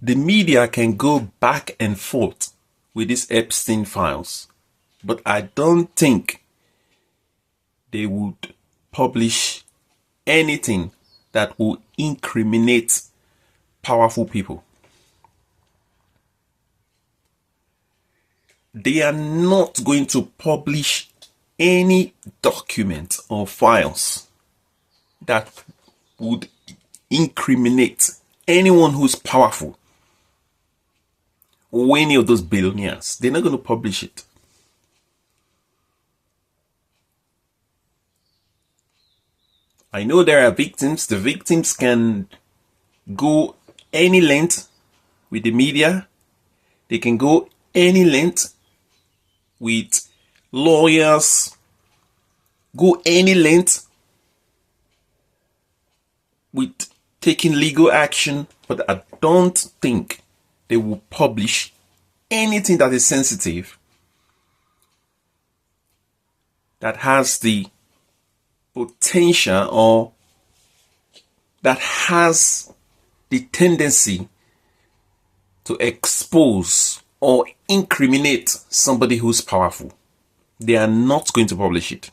The media can go back and forth with these Epstein files, but I don't think they would publish anything that will incriminate powerful people. They are not going to publish any document or files that would incriminate anyone who's powerful or any of those billionaires. They're not going to publish it. I know there are victims. The victims can go any length with the media. They can go any length with lawyers, go any length with taking legal action, but I don't think they will publish anything that is sensitive, that has the potential or that has the tendency to expose or incriminate somebody who's powerful. They are not going to publish it.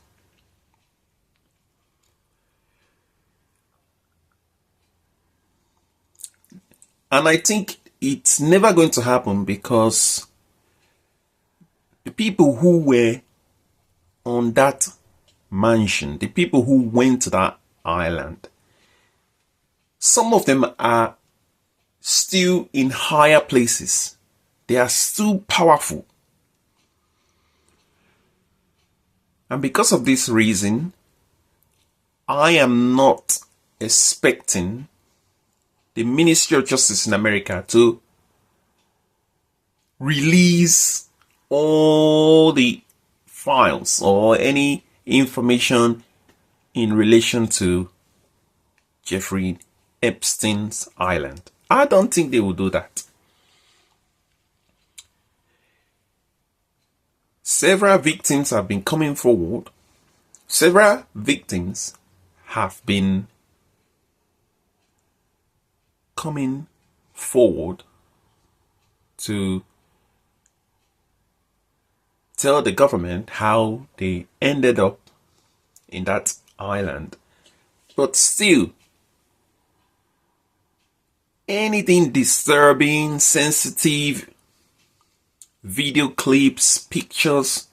And I think it's never going to happen because the people who were on that mansion, the people who went to that island, some of them are still in higher places. They are still powerful. And because of this reason, I am not expecting the Ministry of Justice in America to release all the files or any information in relation to Jeffrey Epstein's island. I don't think they will do that. Several victims have been coming forward. Several victims have been coming forward to tell the government how they ended up in that island. But still, anything disturbing, sensitive, video clips, pictures,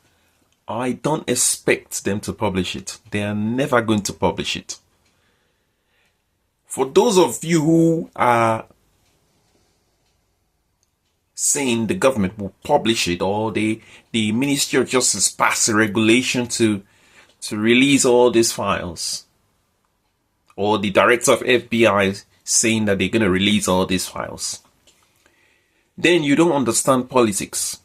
I don't expect them to publish it. They are never going to publish it. For those of you who are saying the government will publish it, or the Ministry of Justice pass a regulation to release all these files, or the director of FBI saying that they're going to release all these files, then you don't understand politics.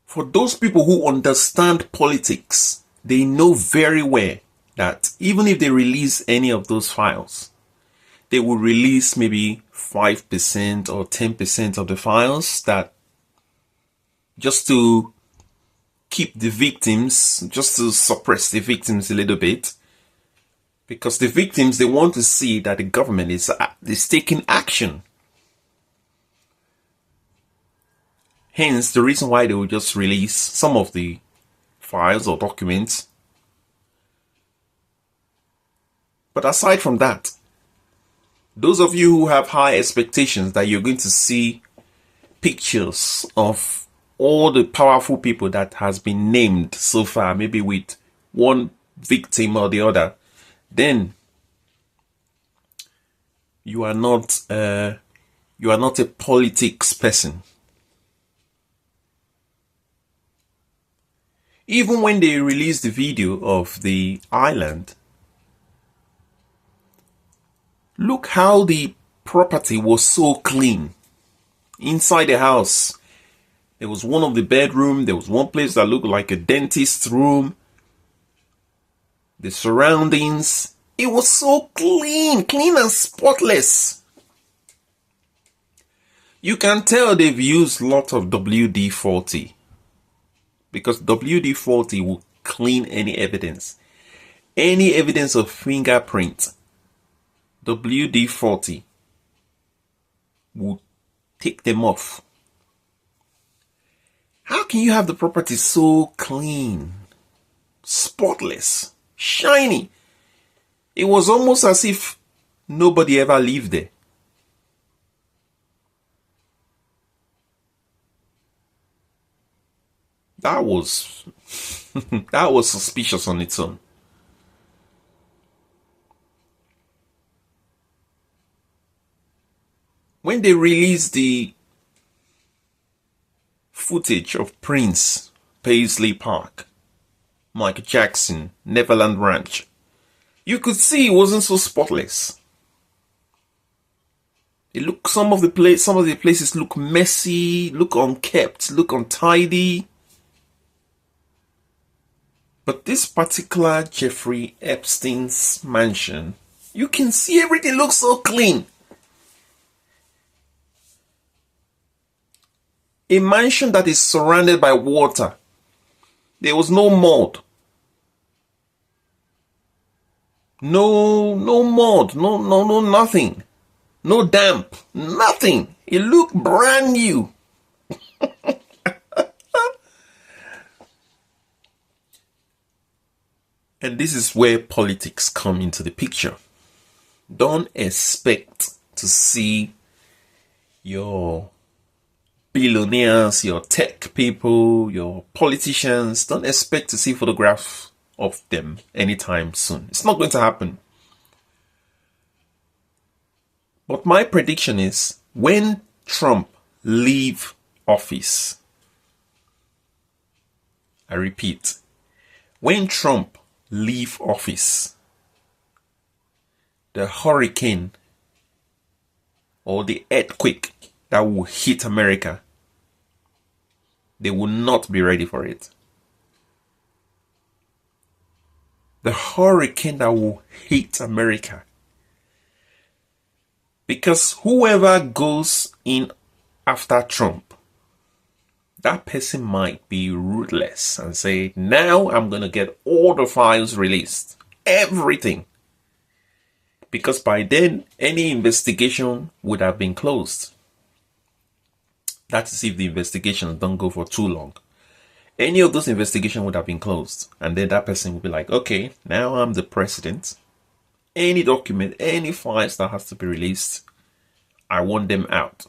For those people who understand politics, they know very well that even if they release any of those files, they will release maybe 5% or 10% of the files, that just to keep the victims, just to suppress the victims a little bit. Because the victims, they want to see that the government is taking action. Hence, the reason why they will just release some of the files or documents. But aside from that, those of you who have high expectations that you're going to see pictures of all the powerful people that has been named so far, maybe with one victim or the other, then you are not a politics person. Even when they released the video of the island, look how the property was so clean. Inside the house, there was one of the bedroom, there was one place that looked like a dentist's room. The surroundings, it was so clean and spotless. You can tell they've used a lot of WD-40, because WD-40 will clean any evidence of fingerprint. WD-40 will take them off. How can you have the property so clean, spotless, shiny? It was almost as if nobody ever lived there. That was that was suspicious on its own. When they released the footage of Prince, Paisley Park, Michael Jackson, Neverland Ranch, you could see it wasn't so spotless. It looked, some of the places look messy, look unkept, look untidy. But this particular Jeffrey Epstein's mansion, you can see everything looks so clean. A mansion that is surrounded by water. There was no mud. No mud. No nothing. No damp. Nothing. It looked brand new. And this is where politics come into the picture. Don't expect to see your billionaires, your tech people, your politicians, don't expect to see photographs of them anytime soon. It's not going to happen. But my prediction is when Trump leaves office, I repeat, when Trump leaves office, the hurricane or the earthquake that will hit America, they will not be ready for it. The hurricane that will hit America. Because whoever goes in after Trump, that person might be ruthless and say, now I'm going to get all the files released. Everything. Because by then, any investigation would have been closed. That is if the investigations don't go for too long. Any of those investigations would have been closed. And then that person would be like, okay, now I'm the president. Any document, any files that has to be released, I want them out.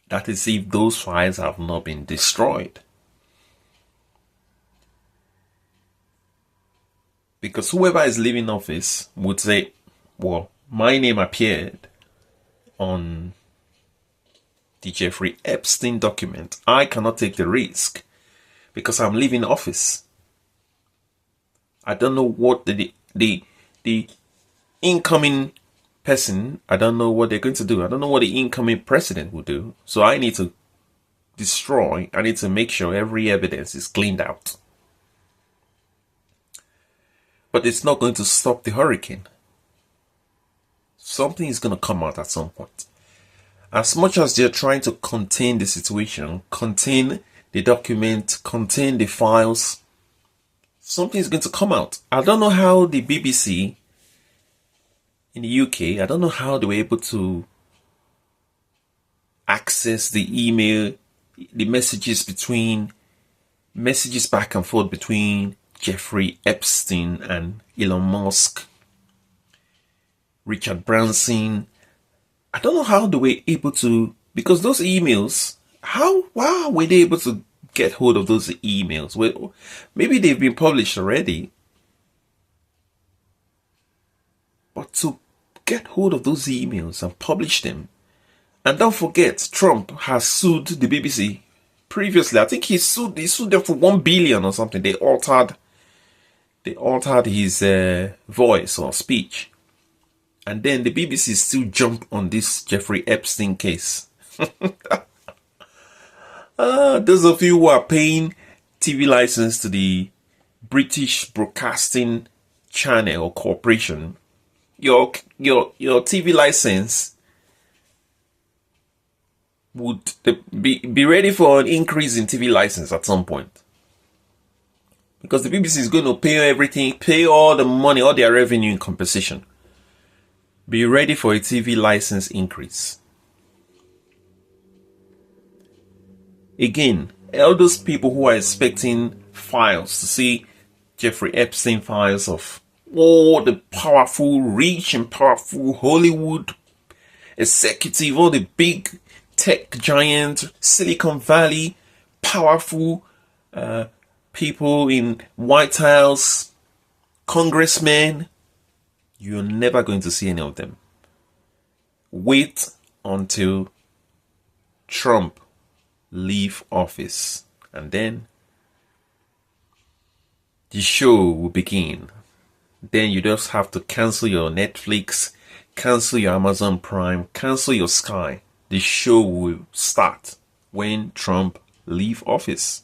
That is if those files have not been destroyed. Because whoever is leaving office would say, well, my name appeared on the Jeffrey Epstein document. I cannot take the risk because I'm leaving office. I don't know what the incoming person, I don't know what they're going to do. I don't know what the incoming president will do. So I need to destroy, I need to make sure every evidence is cleaned out. But it's not going to stop the hurricane. Something is going to come out at some point. As much as they're trying to contain the situation, contain the document, contain the files, something is going to come out. I don't know how the BBC in the UK, I don't know how they were able to access the email, the messages back and forth between Jeffrey Epstein and Elon Musk, Richard Branson. I don't know how they were able to, because those emails, how were they able to get hold of those emails? Well, maybe they've been published already, but to get hold of those emails and publish them. And don't forget, Trump has sued the BBC previously. I think he sued them for 1 billion or something. They altered his voice or speech. And then the BBC still jumped on this Jeffrey Epstein case. Those of you who are paying TV license to the British Broadcasting Channel or Corporation, your TV license would be ready for an increase in TV license at some point. because the BBC is going to pay everything, pay all the money, all their revenue in compensation. Be ready for a TV license increase. Again, all those people who are expecting files to see Jeffrey Epstein files of all the powerful, rich and powerful Hollywood executive, all the big tech giants, Silicon Valley, powerful people in White House, congressmen, you're never going to see any of them. Wait until Trump leave office, and then the show will begin. Then you just have to cancel your Netflix, cancel your Amazon Prime, cancel your Sky. The show will start when Trump leave office.